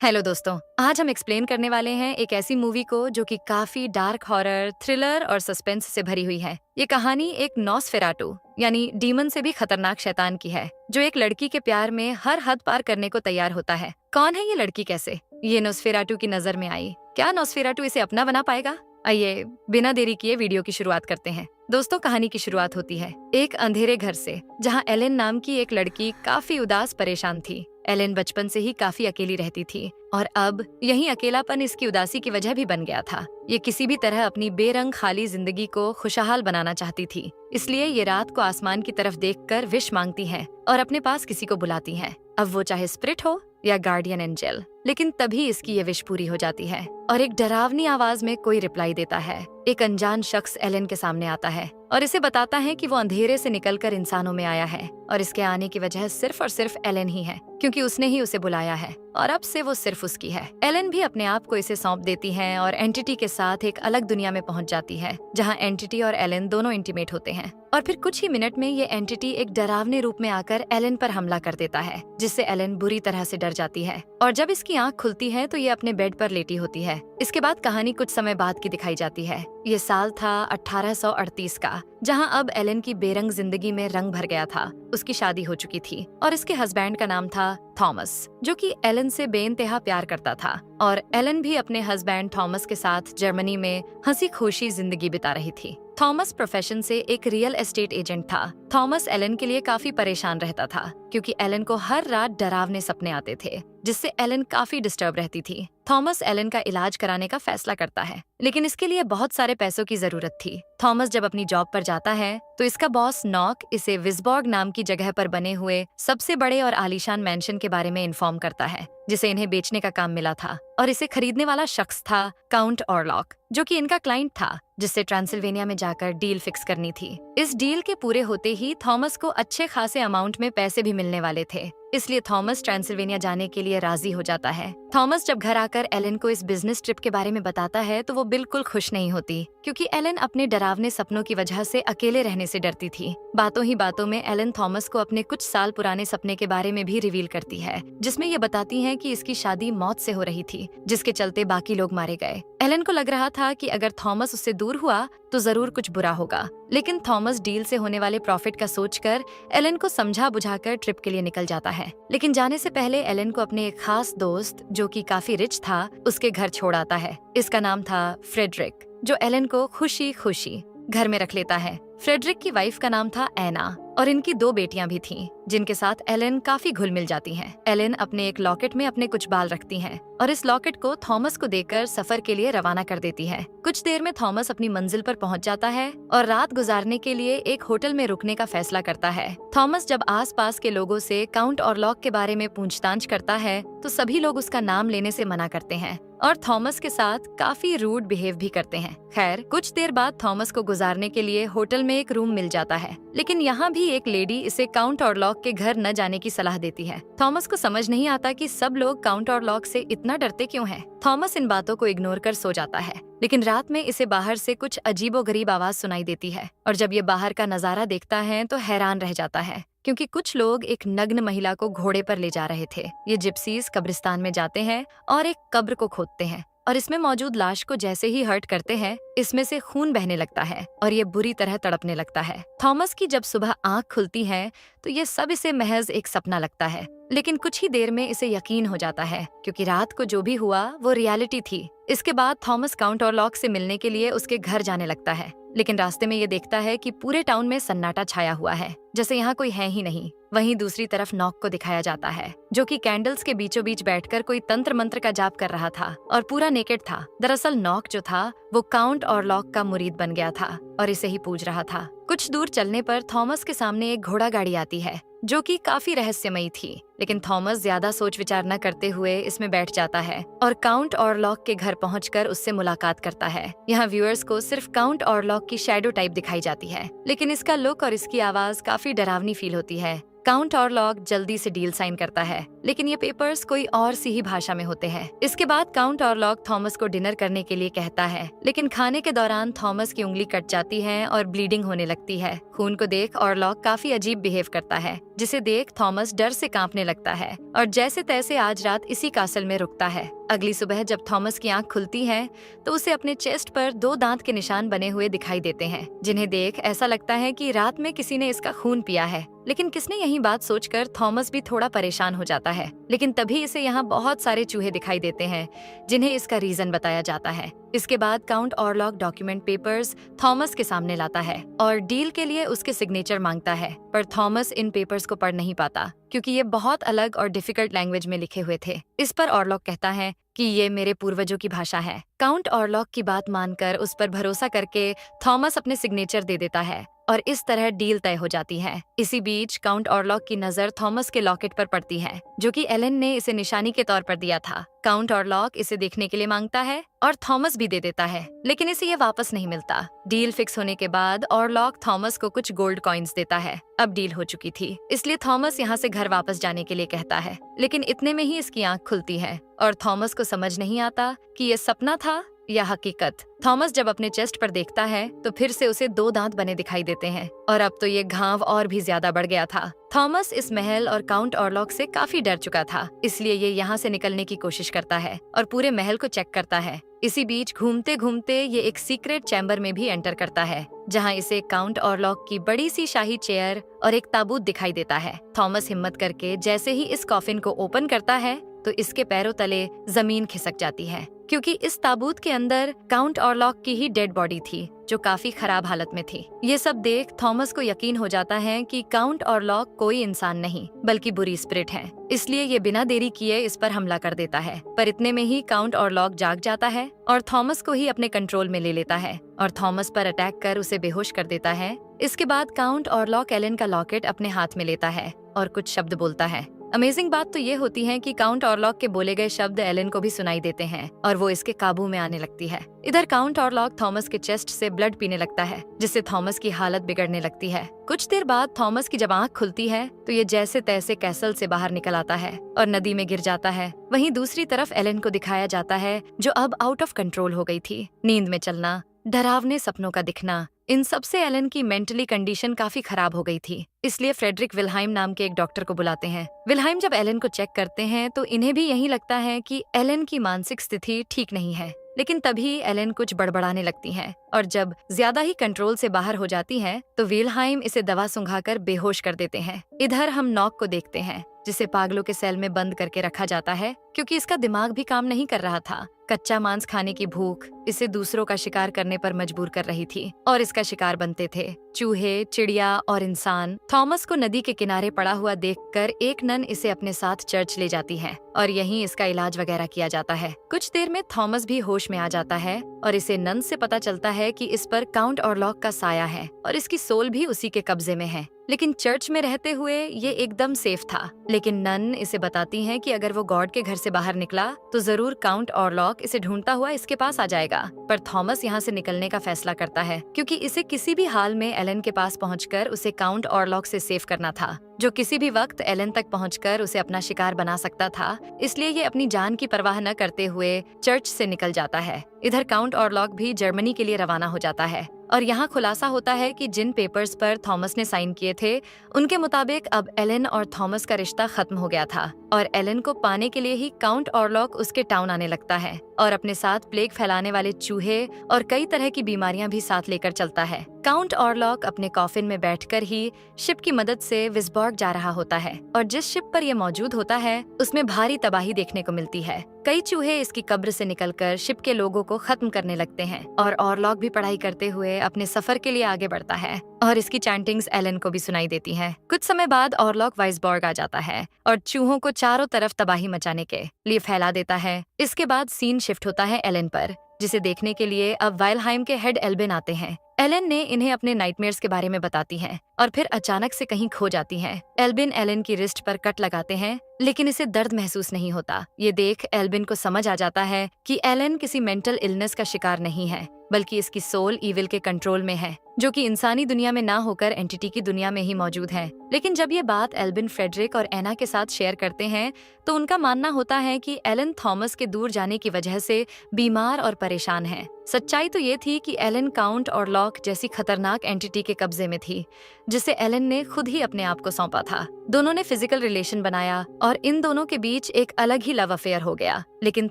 Hello दोस्तों, आज हम एक्सप्लेन करने वाले हैं एक ऐसी मूवी को जो कि काफी डार्क हॉरर, थ्रिलर और सस्पेंस से भरी हुई है। ये कहानी एक नॉसफेराटू यानी डीमन से भी खतरनाक शैतान की है, जो एक लड़की के प्यार में हर हद पार करने को तैयार होता है। कौन है ये लड़की, कैसे ये नॉसफेराटू की नजर में आई? क्या नॉसफेराटू इसे अपना बना पाएगा? आइए बिना देरी किए वीडियो की शुरुआत करते हैं। दोस्तों, कहानी की शुरुआत होती है एक अंधेरे घर से, जहाँ एलेन नाम की एक लड़की काफी उदास परेशान थी। एलेन बचपन से ही काफी अकेली रहती थी और अब यही अकेलापन इसकी उदासी की वजह भी बन गया था। ये किसी भी तरह अपनी बेरंग खाली जिंदगी को खुशहाल बनाना चाहती थी, इसलिए ये रात को आसमान की तरफ देखकर विश मांगती है और अपने पास किसी को बुलाती है, अब वो चाहे स्पिरिट हो या गार्डियन एंजल। लेकिन तभी इसकी ये विश पूरी हो जाती है और एक डरावनी आवाज में कोई रिप्लाई देता है। एक अनजान शख्स एलेन के सामने आता है और इसे बताता है कि वो अंधेरे से निकलकर इंसानों में आया है और इसके आने की वजह सिर्फ और सिर्फ एलेन ही है, क्योंकि उसने ही उसे बुलाया है और अब से वो सिर्फ उसकी है। एलेन भी अपने आप को इसे सौंप देती है और एंटिटी के साथ एक अलग दुनिया में पहुंच जाती है, जहां एंटिटी और एलेन दोनों इंटीमेट होते हैं। और फिर कुछ ही मिनट में ये एंटिटी एक डरावने रूप में आकर एलेन पर हमला कर देता है, जिससे एलेन बुरी तरह से डर जाती है और जब इसकी आंख खुलती है तो ये अपने बेड पर लेटी होती है। इसके बाद कहानी कुछ समय बाद की दिखाई जाती है। ये साल था 1838 का, जहां अब एलेन की बेरंग जिंदगी में रंग भर गया था। उसकी शादी हो चुकी थी और इसके हस्बैंड का नाम था थॉमस, जो कि एलेन से बेइंतहा प्यार करता था और एलेन भी अपने हस्बैंड थॉमस के साथ जर्मनी में हंसी खुशी जिंदगी बिता रही थी। थॉमस प्रोफेशन से एक रियल एस्टेट एजेंट था। थॉमस एलेन के लिए काफी परेशान रहता था, क्योंकि एलेन को हर रात डरावने सपने आते थे, जिससे एलेन काफी डिस्टर्ब रहती थी। थॉमस एलेन का इलाज कराने का फैसला करता है, लेकिन इसके लिए बहुत सारे पैसों की जरूरत थी। थॉमस जब अपनी जॉब पर जाता है तो इसका बॉस नॉक इसे विस्बॉर्ग नाम की जगह पर बने हुए सबसे बड़े और आलीशान मैंशन के बारे में इन्फॉर्म करता है, जिसे इन्हें बेचने का काम मिला था। और इसे खरीदने वाला शख्स था काउंट ऑरलॉक, जो कि इनका क्लाइंट था, जिससे ट्रांसिल्वेनिया में जाकर डील फिक्स करनी थी। इस डील के पूरे होते ही थॉमस को अच्छे खासे अमाउंट में पैसे भी मिलने वाले थे, इसलिए थॉमस ट्रांसिल्वेनिया जाने के लिए राजी हो जाता है। थॉमस जब घर आकर एलेन को इस बिजनेस ट्रिप के बारे में बताता है तो वो बिल्कुल खुश नहीं होती, क्योंकि एलेन अपने डरावने सपनों की वजह से अकेले रहने से डरती थी। बातों ही बातों में एलेन थॉमस को अपने कुछ साल पुराने सपने के बारे में भी रिवील करती है, जिसमें ये बताती है कि इसकी शादी मौत से हो रही थी, जिसके चलते बाकी लोग मारे गए। एलेन को लग रहा था कि अगर थॉमस उससे दूर हुआ तो जरूर कुछ बुरा होगा, लेकिन थॉमस डील से होने वाले प्रॉफिट का सोचकर एलेन को समझा बुझाकर ट्रिप के लिए निकल जाता है। लेकिन जाने से पहले एलेन को अपने एक खास दोस्त, जो कि काफी रिच था, उसके घर छोड़ आता है। इसका नाम था फ्रेडरिक, जो एलेन को खुशी खुशी घर में रख लेता है। फ्रेडरिक की वाइफ का नाम था एना और इनकी 2 बेटियां भी थीं, जिनके साथ एलेन काफी घुल मिल जाती हैं। एलेन अपने एक लॉकेट में अपने कुछ बाल रखती हैं और इस लॉकेट को थॉमस को देकर सफर के लिए रवाना कर देती है। कुछ देर में थॉमस अपनी मंजिल पर पहुंच जाता है और रात गुजारने के लिए एक होटल में रुकने का फैसला करता है। थॉमस जब आसपास के लोगों से काउंट ऑरलॉक के बारे में पूछताछ करता है तो सभी लोग उसका नाम लेने से मना करते हैं और थॉमस के साथ काफी रूड बिहेव भी करते हैं। खैर, कुछ देर बाद थॉमस को गुजारने के लिए होटल में एक रूम मिल जाता है, लेकिन यहाँ भी एक लेडी इसे काउंट ऑरलॉक के घर न जाने की सलाह देती है। थॉमस को समझ नहीं आता कि सब लोग काउंट ऑरलॉक से इतना डरते क्यों हैं। थॉमस इन बातों को इग्नोर कर सो जाता है, लेकिन रात में इसे बाहर से कुछ अजीबोगरीब आवाज सुनाई देती है और जब ये बाहर का नजारा देखता है तो हैरान रह जाता है, क्योंकि कुछ लोग एक नग्न महिला को घोड़े पर ले जा रहे थे। ये जिप्सीज कब्रिस्तान में जाते हैं और एक कब्र को खोदते हैं और इसमें मौजूद लाश को जैसे ही हर्ट करते हैं, इसमें से खून बहने लगता है और ये बुरी तरह तड़पने लगता है। थॉमस की जब सुबह आंख खुलती है तो ये सब इसे महज एक सपना लगता है, लेकिन कुछ ही देर में इसे यकीन हो जाता है, क्योंकि रात को जो भी हुआ वो रियलिटी थी। इसके बाद थॉमस काउंट ऑरलॉक से मिलने के लिए उसके घर जाने लगता है, लेकिन रास्ते में ये देखता है कि पूरे टाउन में सन्नाटा छाया हुआ है, जैसे यहाँ कोई है ही नहीं। वहीं दूसरी तरफ नॉक को दिखाया जाता है, जो कि कैंडल्स के बीचों बीच बैठकर कोई तंत्र मंत्र का जाप कर रहा था और पूरा नेकेड था। दरअसल नॉक जो था वो काउंट ऑरलॉक का मुरीद बन गया था और इसे ही पूज रहा था। कुछ दूर चलने पर थॉमस के सामने एक घोड़ा गाड़ी आती है, जो कि काफी रहस्यमयी थी, लेकिन थॉमस ज्यादा सोच विचार न करते हुए इसमें बैठ जाता है और काउंट ऑरलॉक के घर पहुंचकर उससे मुलाकात करता है। यहाँ व्यूअर्स को सिर्फ काउंट ऑरलॉक की शैडो टाइप दिखाई जाती है, लेकिन इसका लुक और इसकी आवाज काफी डरावनी फील होती है। काउंट ऑरलॉक जल्दी से डील साइन करता है लेकिन ये पेपर्स कोई और सी ही भाषा में होते हैं। इसके बाद काउंट ऑरलॉक थॉमस को डिनर करने के लिए कहता है, लेकिन खाने के दौरान थॉमस की उंगली कट जाती है और ब्लीडिंग होने लगती है। खून को देख ऑरलॉक काफी अजीब बिहेव करता है, जिसे देख थॉमस डर से कांपने लगता है और जैसे तैसे आज रात इसी कासल में रुकता है। अगली सुबह जब थॉमस की आंख खुलती है तो उसे अपने चेस्ट पर 2 दांत के निशान बने हुए दिखाई देते हैं, जिन्हें देख ऐसा लगता है कि रात में किसी ने इसका खून पिया है। लेकिन किसने यही बात सोचकर थॉमस भी थोड़ा परेशान हो जाता है। लेकिन तभी इसे यहाँ बहुत सारे चूहे दिखाई देते हैं, जिन्हें इसका रीजन बताया जाता है। इसके बाद count Orlok document papers Thomas के सामने लाता है और डील के लिए उसके सिग्नेचर मांगता है, पर थॉमस इन पेपर्स को पढ़ नहीं पाता क्योंकि ये बहुत अलग और डिफिकल्ट लैंग्वेज में लिखे हुए थे। इस पर ऑरलॉक कहता है कि ये मेरे पूर्वजों की भाषा है। काउंट ऑरलॉक की बात मानकर उस पर भरोसा करके थॉमस अपने सिग्नेचर दे देता है और इस तरह डील तय हो जाती है। इसी बीच काउंट ऑरलॉक की नजर थॉमस के लॉकेट पर पड़ती है, जो कि एलन ने इसे निशानी के तौर पर दिया था। काउंट ऑरलॉक इसे देखने के लिए मांगता है और थॉमस भी दे देता है, लेकिन इसे ये वापस नहीं मिलता। डील फिक्स होने के बाद ऑरलॉक थॉमस को कुछ गोल्ड कॉइन्स देता है। अब डील हो चुकी थी, इसलिए थॉमस यहाँ से घर वापस जाने के लिए कहता है, लेकिन इतने में ही इसकी आंख खुलती है और थॉमस को समझ नहीं आता कि ये सपना था या हकीकत। थॉमस जब अपने चेस्ट पर देखता है तो फिर से उसे 2 दांत बने दिखाई देते हैं और अब तो ये घाव और भी ज्यादा बढ़ गया था। थॉमस इस महल और काउंट ऑरलॉक से काफी डर चुका था, इसलिए ये यहाँ से निकलने की कोशिश करता है और पूरे महल को चेक करता है। इसी बीच घूमते घूमते ये एक सीक्रेट चैम्बर में भी एंटर करता है, जहाँ इसे काउंट ऑरलॉक की बड़ी सी शाही चेयर और एक ताबूत दिखाई देता है। थॉमस हिम्मत करके जैसे ही इस कॉफिन को ओपन करता है तो इसके पैरों तले जमीन खिसक जाती है, क्योंकि इस ताबूत के अंदर काउंट ऑरलॉक की ही डेड बॉडी थी, जो काफी खराब हालत में थी। ये सब देख थॉमस को यकीन हो जाता है कि काउंट ऑरलॉक कोई इंसान नहीं बल्कि बुरी स्पिरिट है, इसलिए ये बिना देरी किए इस पर हमला कर देता है। पर इतने में ही काउंट ऑरलॉक जाग जाता है और थॉमस को ही अपने कंट्रोल में ले लेता है और थॉमस पर अटैक कर उसे बेहोश कर देता है। इसके बाद काउंट ऑरलॉक एलन का लॉकेट अपने हाथ में लेता है और कुछ शब्द बोलता है। अमेजिंग बात तो ये होती है कि काउंट ऑरलॉक के बोले गए शब्द एलन को भी सुनाई देते हैं और वो इसके काबू में आने लगती है। इधर काउंट ऑरलॉक थॉमस के चेस्ट से ब्लड पीने लगता है, जिससे थॉमस की हालत बिगड़ने लगती है। कुछ देर बाद थॉमस की जब आंख खुलती है तो ये जैसे तैसे कैसल से बाहर निकल आता है और नदी में गिर जाता है। वहीं दूसरी तरफ एलन को दिखाया जाता है, जो अब आउट ऑफ कंट्रोल हो गई थी। नींद में चलना, डरावने सपनों का दिखना, इन सब से एलन की मेंटली कंडीशन काफी खराब हो गई थी, इसलिए फ्रेडरिक विल्हाइम नाम के एक डॉक्टर को बुलाते हैं। विल्हाइम जब एलन को चेक करते हैं तो इन्हें भी यही लगता है कि एलन की मानसिक स्थिति ठीक नहीं है, लेकिन तभी एलन कुछ बड़बड़ाने लगती है और जब ज्यादा ही कंट्रोल से बाहर हो जाती है तो विल्हाइम इसे दवा सुंघाकर बेहोश कर देते हैं। इधर हम नॉक को देखते हैं, जिसे पागलों के सेल में बंद करके रखा जाता है, क्योंकि इसका दिमाग भी काम नहीं कर रहा था। कच्चा मांस खाने की भूख इसे दूसरों का शिकार करने पर मजबूर कर रही थी और इसका शिकार बनते थे चूहे, चिड़िया और इंसान। थॉमस को नदी के किनारे पड़ा हुआ देखकर एक नन इसे अपने साथ चर्च ले जाती है और यहीं इसका इलाज वगैरह किया जाता है। कुछ देर में थॉमस भी होश में आ जाता है और इसे नन से पता चलता है कि इस पर काउंट ऑरलॉक का साया है और इसकी सोल भी उसी के कब्जे में है। लेकिन चर्च में रहते हुए ये एकदम सेफ था, लेकिन नन इसे बताती हैं कि अगर वो गॉड के घर से बाहर निकला तो जरूर काउंट ऑरलॉक इसे ढूंढता हुआ इसके पास आ जाएगा। पर थॉमस यहाँ से निकलने का फैसला करता है, क्योंकि इसे किसी भी हाल में एलन के पास पहुंचकर उसे काउंट ऑरलॉक से सेव करना था, जो किसी भी वक्त एलन तक पहुंचकर उसे अपना शिकार बना सकता था। इसलिए ये अपनी जान की परवाह न करते हुए चर्च से निकल जाता है। इधर काउंट ऑरलॉक भी जर्मनी के लिए रवाना हो जाता है और यहाँ खुलासा होता है कि जिन पेपर्स पर थॉमस ने साइन किए थे उनके मुताबिक अब एलन और थॉमस का रिश्ता खत्म हो गया था और एलन को पाने के लिए ही काउंट ऑरलॉक उसके टाउन आने लगता है और अपने साथ प्लेग फैलाने वाले चूहे और कई तरह की बीमारियां भी साथ लेकर चलता है। काउंट ऑरलॉक अपने कॉफिन में बैठकर ही शिप की मदद से विस्बॉर्ग जा रहा होता है और जिस शिप पर यह मौजूद होता है उसमें भारी तबाही देखने को मिलती है। कई चूहे इसकी कब्र से निकलकर शिप के लोगों को खत्म करने लगते हैं और ऑरलॉक भी पढ़ाई करते हुए अपने सफर के लिए आगे बढ़ता है और इसकी चैंटिंग्स एलन को भी सुनाई देती हैं। कुछ समय बाद ऑरलॉक वाइसबॉर्ग आ जाता है और चूहों को चारों तरफ तबाही मचाने के लिए फैला देता है। इसके बाद सीन शिफ्ट होता है एलन पर, जिसे देखने के लिए अब वाइल्हाइम के हेड एल्बिन आते हैं। एलन ने इन्हें अपने नाइटमेयर्स के बारे में बताती हैं और फिर अचानक से कहीं खो जाती हैं। एल्बिन एलन की रिस्ट पर कट लगाते हैं, लेकिन इसे दर्द महसूस नहीं होता। ये देख एल्बिन को समझ आ जाता है कि एलन किसी मेंटल इलनेस का शिकार नहीं है, बल्कि इसकी सोल ईविल के कंट्रोल में है, जो कि इंसानी दुनिया में ना होकर एंटिटी की दुनिया में ही मौजूद है। लेकिन जब ये बात एल्बिन फ्रेडरिक और एना के साथ शेयर करते हैं, तो उनका मानना होता है कि एलन थॉमस के दूर जाने की वजह से बीमार और परेशान है। सच्चाई तो ये थी कि एलन काउंट और लॉक जैसी खतरनाक एंटिटी के कब्जे में थी, जिसे एलन ने खुद ही अपने आप को सौंपा था। दोनों ने फिजिकल रिलेशन बनाया और इन दोनों के बीच एक अलग ही लव अफेयर हो गया। लेकिन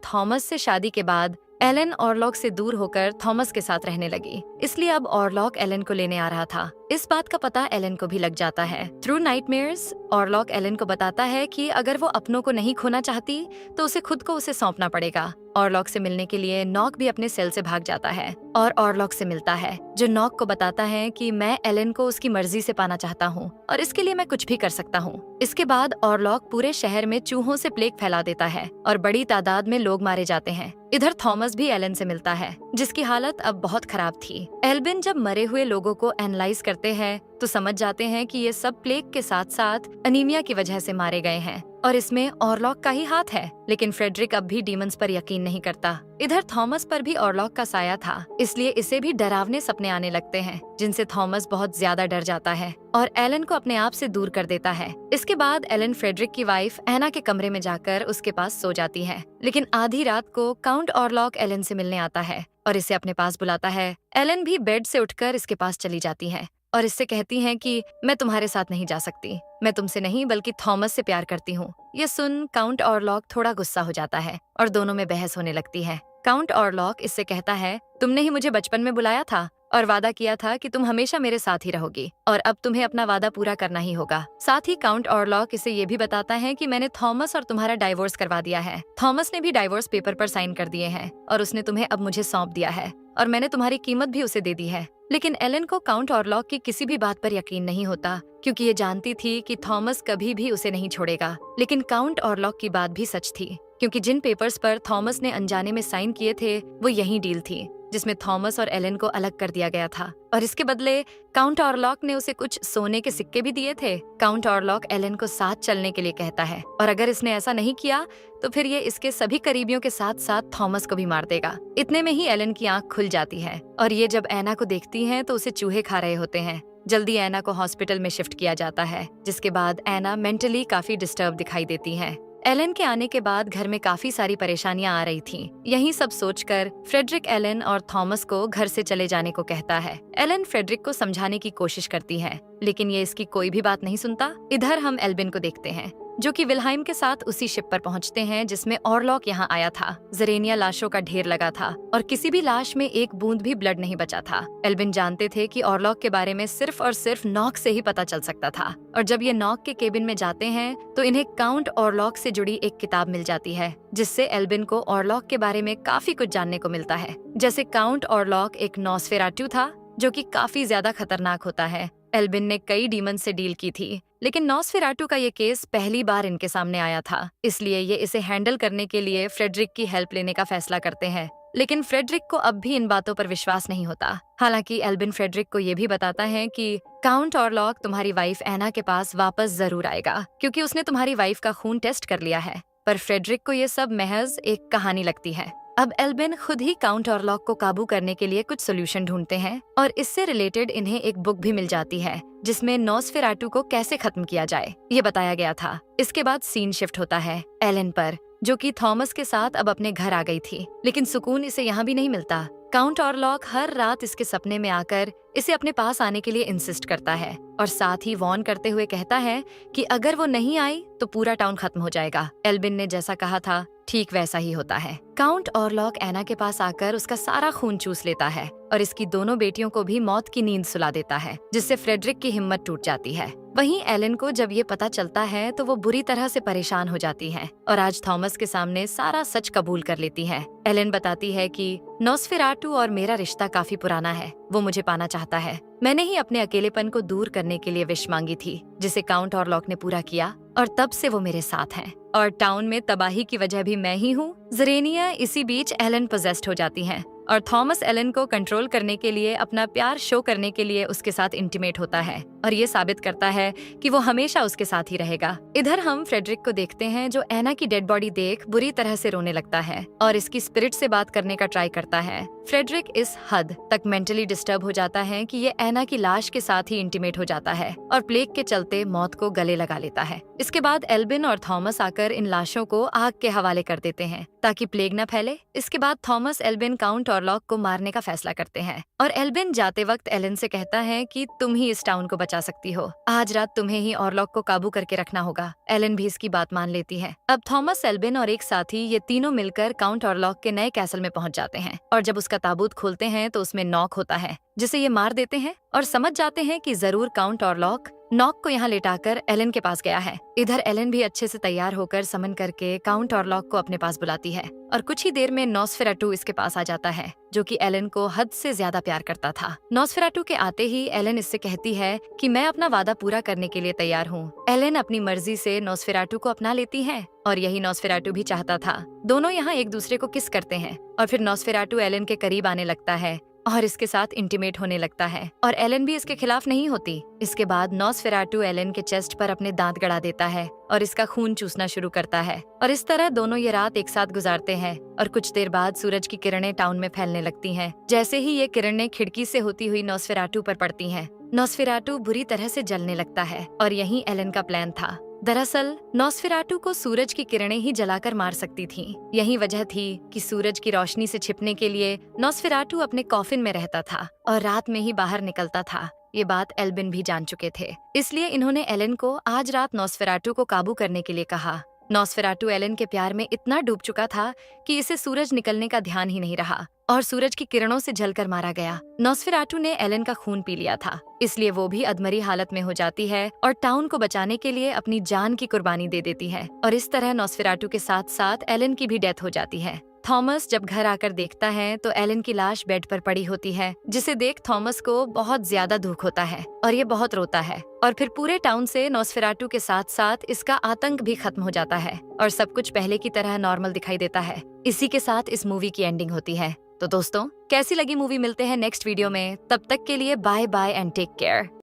थॉमस से शादी के बाद एलन ऑरलॉक से दूर होकर थॉमस के साथ रहने लगी, इसलिए अब ऑरलॉक एलन को लेने आ रहा था। इस बात का पता एलन को भी लग जाता है। थ्रू नाइटमेयर्स ऑरलॉक एलन को बताता है कि अगर वो अपनों को नहीं खोना चाहती तो उसे खुद को उसे सौंपना पड़ेगा। ऑरलॉक से मिलने के लिए नॉक भी अपने सेल से भाग जाता है और ऑरलॉक से मिलता है, जो नॉक को बताता है कि मैं एलन को उसकी मर्जी से पाना चाहता हूँ और इसके लिए मैं कुछ भी कर सकता हूँ। इसके बाद ऑरलॉक पूरे शहर में चूहों से प्लेग फैला देता है और बड़ी तादाद में लोग मारे जाते हैं। इधर थॉमस भी एलन से मिलता है, जिसकी हालत अब बहुत खराब थी। एल्बिन जब मरे हुए लोगों को एनालाइज करते हैं तो समझ जाते हैं कि ये सब प्लेग के साथ साथ अनीमिया की वजह से मारे गए हैं और इसमें ऑरलॉक का ही हाथ है। लेकिन फ्रेडरिक अब भी डीमंस पर यकीन नहीं करता। इधर थॉमस पर भी ऑरलॉक का साया था, इसलिए इसे भी डरावने सपने आने लगते हैं, जिनसे थॉमस बहुत ज्यादा डर जाता है और एलन को अपने आप से दूर कर देता है। इसके बाद एलन फ्रेडरिक की वाइफ एना के कमरे में जाकर उसके पास सो जाती है। लेकिन आधी रात को काउंट ऑरलॉक एलन से मिलने आता है और इसे अपने पास बुलाता है। एलन भी बेड से उठकर इसके पास चली जाती है और इससे कहती हैं कि मैं तुम्हारे साथ नहीं जा सकती, मैं तुमसे नहीं बल्कि थॉमस से प्यार करती हूँ। ये सुन काउंट ऑरलॉक थोड़ा गुस्सा हो जाता है और दोनों में बहस होने लगती है। काउंट ऑरलॉक इससे कहता है, तुमने ही मुझे बचपन में बुलाया था और वादा किया था कि तुम हमेशा मेरे साथ ही रहोगी और अब तुम्हें अपना वादा पूरा करना ही होगा। साथ ही काउंट ऑरलॉक इसे ये भी बताता है कि मैंने थॉमस और तुम्हारा डाइवोर्स करवा दिया है। थॉमस ने भी डाइवोर्स पेपर पर साइन कर दिए हैं और उसने तुम्हें अब मुझे सौंप दिया है और मैंने तुम्हारी कीमत भी उसे दे दी है। लेकिन एलन को काउंट ऑरलॉक की किसी भी बात पर यकीन नहीं होता, क्योंकि ये जानती थी कि थॉमस कभी भी उसे नहीं छोड़ेगा। लेकिन काउंट ऑरलॉक की बात भी सच थी, क्योंकि जिन पेपर्स पर थॉमस ने अनजाने में साइन किए थे वो यही डील थी, जिसमें थॉमस और एलन को अलग कर दिया गया था और इसके बदले काउंट ऑरलॉक ने उसे कुछ सोने के सिक्के भी दिए थे। काउंट ऑरलॉक एलन को साथ चलने के लिए कहता है और अगर इसने ऐसा नहीं किया तो फिर ये इसके सभी करीबियों के साथ साथ थॉमस को भी मार देगा। इतने में ही एलन की आंख खुल जाती है और ये जब एना को देखती है तो उसे चूहे खा रहे होते हैं। जल्दी एना को हॉस्पिटल में शिफ्ट किया जाता है, जिसके बाद एना मेंटली काफी डिस्टर्ब दिखाई देती है। एलन के आने के बाद घर में काफी सारी परेशानियां आ रही थीं। यही सब सोचकर फ्रेडरिक एलन और थॉमस को घर से चले जाने को कहता है। एलन फ्रेडरिक को समझाने की कोशिश करती है, लेकिन ये इसकी कोई भी बात नहीं सुनता। इधर हम एल्बिन को देखते हैं, जो कि विल्हाइम के साथ उसी शिप पर पहुंचते हैं जिसमें ऑरलॉक यहाँ आया था। जरेनिया लाशों का ढेर लगा था और किसी भी लाश में एक बूंद भी ब्लड नहीं बचा था। एल्बिन जानते थे कि ऑरलॉक के बारे में सिर्फ और सिर्फ नॉक से ही पता चल सकता था और जब ये नॉक के केबिन में जाते हैं तो इन्हें काउंट ऑरलॉक से जुड़ी एक किताब मिल जाती है, जिससे एल्बिन को ऑरलॉक के बारे में काफी कुछ जानने को मिलता है। जैसे काउंट ऑरलॉक एक नॉसफेराटू था, जो कि काफी ज्यादा खतरनाक होता है। एल्बिन ने कई डीमन से डील की थी, लेकिन नॉसफेराटू का ये केस पहली बार इनके सामने आया था, इसलिए ये इसे हैंडल करने के लिए फ्रेडरिक की हेल्प लेने का फैसला करते हैं। लेकिन फ्रेडरिक को अब भी इन बातों पर विश्वास नहीं होता। हालांकि एल्बिन फ्रेडरिक को ये भी बताता है कि काउंट ऑरलॉक तुम्हारी वाइफ एना के पास वापस जरूर आएगा, क्योंकि उसने तुम्हारी वाइफ का खून टेस्ट कर लिया है। पर फ्रेडरिक को ये सब महज एक कहानी लगती है। अब एल्बिन खुद ही काउंट ऑरलॉक को काबू करने के लिए कुछ सोल्यूशन ढूंढते हैं और इससे रिलेटेड इन्हें एक बुक भी मिल जाती है, जिसमें नॉसफेराटू को कैसे खत्म किया जाए ये बताया गया था। इसके बाद सीन शिफ्ट होता है एलन पर, जो कि थॉमस के साथ अब अपने घर आ गई थी, लेकिन सुकून इसे यहाँ भी नहीं मिलता। काउंट ऑरलॉक हर रात इसके सपने में आकर इसे अपने पास आने के लिए इंसिस्ट करता है और साथ ही वॉर्न करते हुए कहता है कि अगर वो नहीं आई तो पूरा टाउन खत्म हो जाएगा। एल्बिन ने जैसा कहा था ठीक वैसा ही होता है। काउंट ऑरलॉक एना के पास आकर उसका सारा खून चूस लेता है और इसकी दोनों बेटियों को भी मौत की नींद सुला देता है, जिससे फ्रेडरिक की हिम्मत टूट जाती है। वहीं एलन को जब ये पता चलता है तो वो बुरी तरह से परेशान हो जाती है और आज थॉमस के सामने सारा सच कबूल कर लेती है। एलन बताती है कि नॉसफेराटू और मेरा रिश्ता काफी पुराना है, वो मुझे पाना चाहता है। मैंने ही अपने अकेलेपन को दूर करने के लिए विश मांगी थी, जिसे काउंट ऑरलॉक ने पूरा किया और तब से वो मेरे साथ हैं और टाउन में तबाही की वजह भी मैं ही हूँ। जरेनिया इसी बीच एलन पोजेस्ड हो जाती हैं और थॉमस एलन को कंट्रोल करने के लिए, अपना प्यार शो करने के लिए उसके साथ इंटीमेट होता है और ये साबित करता है कि वो हमेशा उसके साथ ही रहेगा। इधर हम फ्रेडरिक को देखते हैं जो एना की डेड बॉडी देख बुरी तरह से रोने लगता है और इसकी स्पिरिट से बात करने का ट्राई करता है। फ्रेडरिक इस हद तक मेंटली डिस्टर्ब हो जाता है कि ये एना की लाश के साथ ही इंटीमेट हो जाता है और प्लेग के चलते मौत को गले लगा लेता है। इसके बाद एल्बिन और थॉमस आकर इन लाशों को आग के हवाले कर देते हैं ताकि प्लेग न फैले। इसके बाद थॉमस एल्बिन काउंट ऑरलॉक को मारने का फैसला करते हैं और एल्बिन जाते वक्त एलन से कहता है कि तुम ही इस टाउन को बचा सकती हो, आज रात तुम्हें ही ऑरलॉक को काबू करके रखना होगा। एलन भी इसकी बात मान लेती है। अब थॉमस, एल्बिन और एक साथी ये तीनों मिलकर काउंट ऑरलॉक के नए कैसल में पहुंच जाते हैं और जब उसका ताबूत खोलते हैं तो उसमें नॉक होता है जिसे ये मार देते हैं और समझ जाते हैं कि जरूर काउंट ऑरलॉक नॉक को यहाँ लेटाकर एलन के पास गया है। इधर एलन भी अच्छे से तैयार होकर समन करके काउंट ऑरलॉक को अपने पास बुलाती है और कुछ ही देर में नॉसफेराटू इसके पास आ जाता है जो कि एलन को हद से ज्यादा प्यार करता था। नॉसफेराटू के आते ही एलन इससे कहती है कि मैं अपना वादा पूरा करने के लिए तैयार हूँ। एलन अपनी मर्जी से नॉसफेराटू को अपना लेती है और यही नॉसफेराटू भी चाहता था। दोनों यहाँ एक दूसरे को किस करते हैं और फिर नॉसफेराटू एलन के करीब आने लगता है और इसके साथ इंटीमेट होने लगता है और एलन भी इसके खिलाफ नहीं होती। इसके बाद नॉसफेराटू एलन के चेस्ट पर अपने दांत गड़ा देता है और इसका खून चूसना शुरू करता है और इस तरह दोनों ये रात एक साथ गुजारते हैं और कुछ देर बाद सूरज की किरणें टाउन में फैलने लगती हैं। जैसे ही ये किरणें खिड़की से होती हुई नॉसफेराटू पर पड़ती हैं, नॉसफेराटू बुरी तरह से जलने लगता है और यही एलन का प्लान था। दरअसल नॉसफेराटू को सूरज की किरणें ही जलाकर मार सकती थीं। यही वजह थी कि सूरज की रोशनी से छिपने के लिए नॉसफेराटू अपने कॉफिन में रहता था और रात में ही बाहर निकलता था। ये बात एल्बिन भी जान चुके थे, इसलिए इन्होंने एलन को आज रात नॉसफेराटू को काबू करने के लिए कहा। नॉसफेराटू एलन के प्यार में इतना डूब चुका था कि इसे सूरज निकलने का ध्यान ही नहीं रहा और सूरज की किरणों से जलकर मारा गया। नॉसफेराटू ने एलन का खून पी लिया था, इसलिए वो भी अधमरी हालत में हो जाती है और टाउन को बचाने के लिए अपनी जान की कुर्बानी दे देती है और इस तरह नॉसफेराटू के साथ साथ एलन की भी डेथ हो जाती है। थॉमस जब घर आकर देखता है तो एलन की लाश बेड पर पड़ी होती है, जिसे देख थॉमस को बहुत ज्यादा दुख होता है और ये बहुत रोता है और फिर पूरे टाउन से नॉसफेराटू के साथ साथ इसका आतंक भी खत्म हो जाता है और सब कुछ पहले की तरह नॉर्मल दिखाई देता है। इसी के साथ इस मूवी की एंडिंग होती है। तो दोस्तों, कैसी लगी मूवी? मिलते हैं नेक्स्ट वीडियो में, तब तक के लिए bye bye and take care.